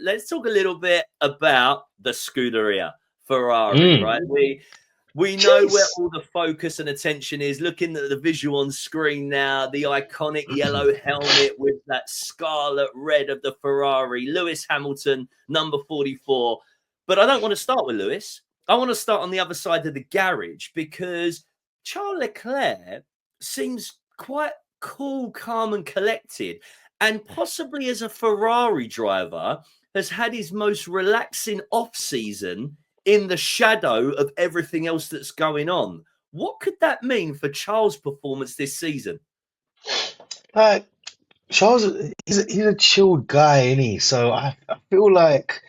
let's talk a little bit about the Scuderia Ferrari, Mm. right? We know where Jeez. all the focus and attention is. Looking at the visual on screen now, the iconic yellow helmet with that scarlet red of the Ferrari, Lewis Hamilton, number 44. But I don't want to start with Lewis. I want to start on the other side of the garage because Charles Leclerc seems quite cool, calm, and collected. And possibly as a Ferrari driver, has had his most relaxing off season in the shadow of everything else that's going on. What could that mean for Charles' performance this season? Like Charles, he's a chilled guy, isn't he? So I feel like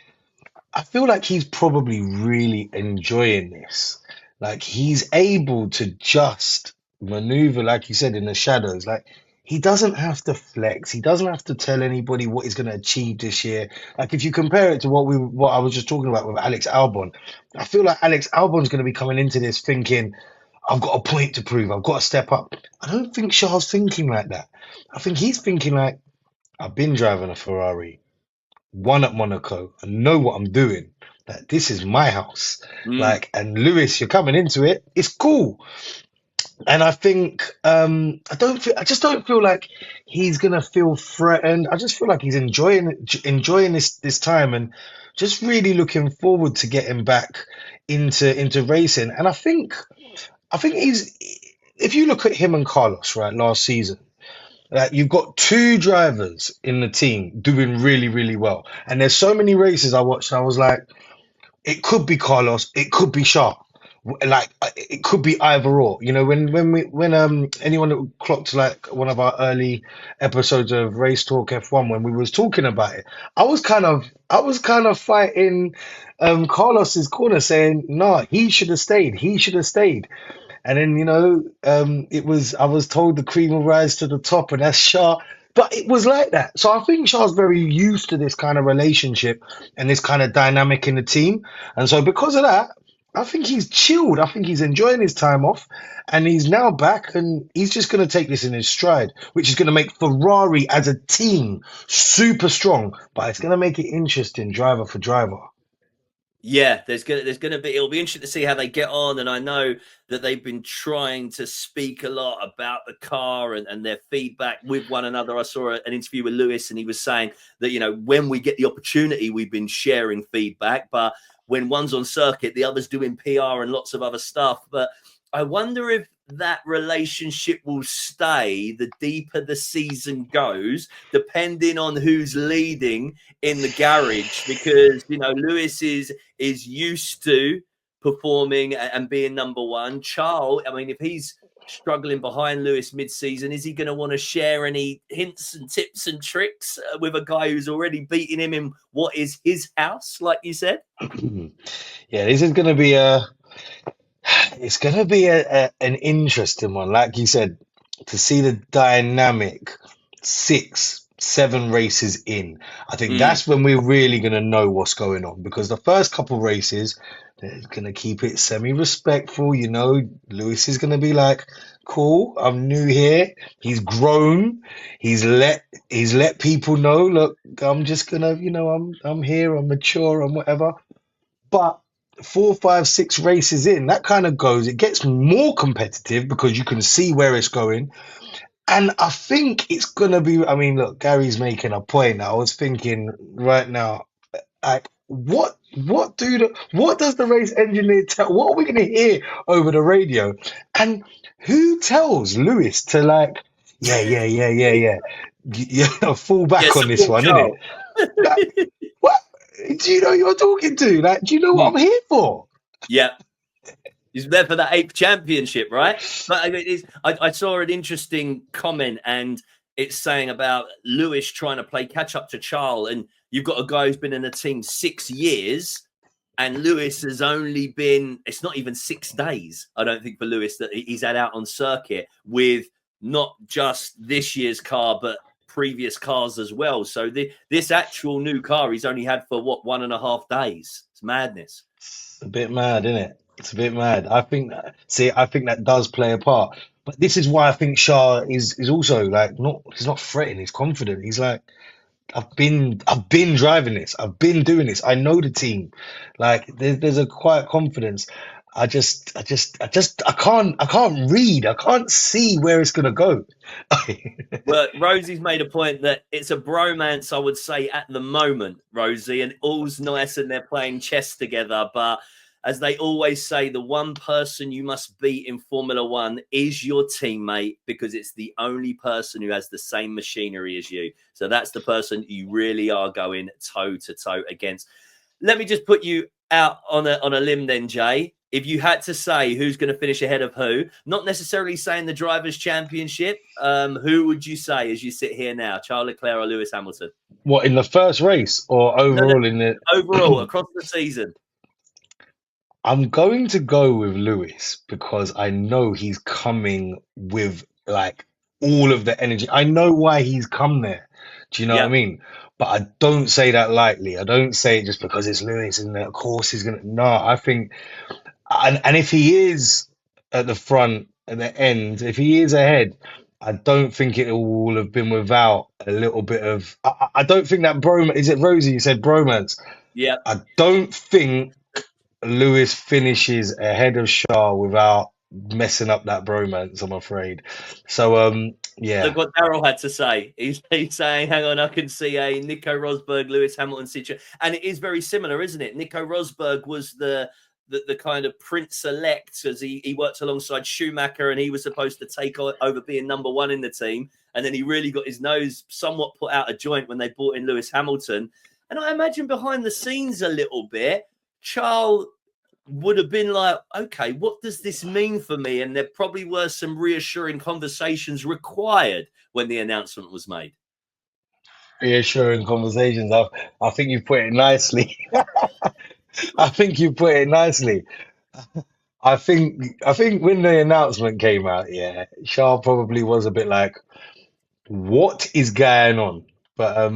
he's probably really enjoying this. Like he's able to just maneuver, like you said, in the shadows. Like he doesn't have to flex. He doesn't have to tell anybody what he's going to achieve this year. Like if you compare it to what I was just talking about with Alex Albon, I feel like Alex Albon's going to be coming into this thinking, I've got a point to prove. I've got to step up. I don't think Charles thinking like that. I think he's thinking like, I've been driving a Ferrari, won at Monaco, and know what I'm doing. Like this is my house. Mm. Like, and Lewis, you're coming into it. It's cool. And I think I just don't feel like he's gonna feel threatened. I just feel like he's enjoying this time and just really looking forward to getting back into racing. And I think he's if you look at him and Carlos, right, last season, like you've got two drivers in the team doing really, really well. And there's so many races I watched, and I was like, it could be Carlos, it could be Shaw. Like it could be either or. You know, when anyone that clocked like one of our early episodes of Race Talk F1 when we was talking about it, I was kind of fighting Carlos's corner saying, no, he should have stayed. He should have stayed. And then, I was told the cream will rise to the top, and that's Shah. But it was like that. So I think Shah's very used to this kind of relationship and this kind of dynamic in the team. And so because of that, I think he's chilled. I think he's enjoying his time off, and he's now back, and he's just going to take this in his stride, which is going to make Ferrari as a team super strong. But it's going to make it interesting, driver for driver. Yeah, there's gonna be it'll be interesting to see how they get on. And I know that they've been trying to speak a lot about the car and their feedback with one another. I saw an interview with Lewis, and he was saying that, when we get the opportunity, we've been sharing feedback, but when one's on circuit, the other's doing PR and lots of other stuff. But I wonder if that relationship will stay the deeper the season goes, depending on who's leading in the garage, because Lewis is used to performing and being number one. Charles, I mean, if he's struggling behind Lewis mid-season, is he going to want to share any hints and tips and tricks with a guy who's already beating him in what is his house, like you said? Yeah, this is going to be it's going to be an interesting one. Like you said, to see the dynamic 7 races in, I think that's when we're really going to know what's going on, because the first couple races, they're going to keep it semi-respectful. Lewis is going to be like, cool, I'm new here. He's grown. He's let people know, look, I'm just gonna, I'm here, I'm mature, I'm whatever. But 4, 5, 6 races in, that kind of goes, it gets more competitive because you can see where it's going. And I think it's gonna be, I mean, look, Gary's making a point. I was thinking right now, like, what does the race engineer tell? What are we gonna hear over the radio? And who tells Lewis to like, yeah, fall back on this one, innit? Like, what do you know you're talking to? Like, do you know what I'm here for? Yeah. He's there for that 8th championship, right? But I saw an interesting comment, and it's saying about Lewis trying to play catch up to Charles, and you've got a guy who's been in the team 6 years, and Lewis has only been, it's not even 6 days, I don't think, for Lewis that he's had out on circuit with not just this year's car, but previous cars as well. So this actual new car he's only had for 1.5 days. It's madness. It's a bit mad, isn't it? It's a bit mad. I think that does play a part. But this is why I think Shah is also like he's not threatening, he's confident. He's like, I've been driving this. I've been doing this. I know the team. Like there's a quiet confidence. I can't read. I can't see where it's gonna go. Well, Rosie's made a point that it's a bromance, I would say, at the moment, Rosie, and all's nice and they're playing chess together. But as they always say, the one person you must beat in Formula One is your teammate, because it's the only person who has the same machinery as you. So that's the person you really are going toe to toe against. Let me just put you out on a limb then, Jay. If you had to say who's going to finish ahead of who, not necessarily saying the Drivers' Championship, who would you say as you sit here now, Charles Leclerc or Lewis Hamilton? What, in the first race or No, overall in the overall, across the season. I'm going to go with Lewis because I know he's coming with like all of the energy. I know why he's come there. Do you know what I Yeah, mean? But I don't say that lightly. I don't say it just because it's Lewis and of course he's gonna. No, I think, and if he is at the front at the end, if he is ahead, I don't think it will have been without a little bit of. I don't think that bromance. Is it Rosie? You said bromance. yeah. I don't think Lewis finishes ahead of Shah without messing up that bromance, I'm afraid. So Look yeah. what Daryl had to say. He's saying, hang on, I can see a Nico Rosberg, Lewis Hamilton situation. And it is very similar, isn't it? Nico Rosberg was the kind of prince elect, as he worked alongside Schumacher, and he was supposed to take over being number one in the team. And then he really got his nose somewhat put out of joint when they brought in Lewis Hamilton. And I imagine behind the scenes a little bit, Charles would have been like, okay, what does this mean for me? And there probably were some reassuring conversations required when the announcement was made. Reassuring conversations. I think you put it nicely. I think you put it nicely. I think when the announcement came out, yeah, Shah probably was a bit like, what is going on? But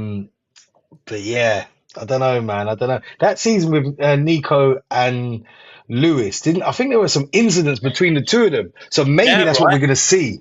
yeah, I don't know, man. I don't know. That season with Nico and Lewis, didn't I think there were some incidents between the two of them? So maybe Yeah, that's what right. we're gonna see.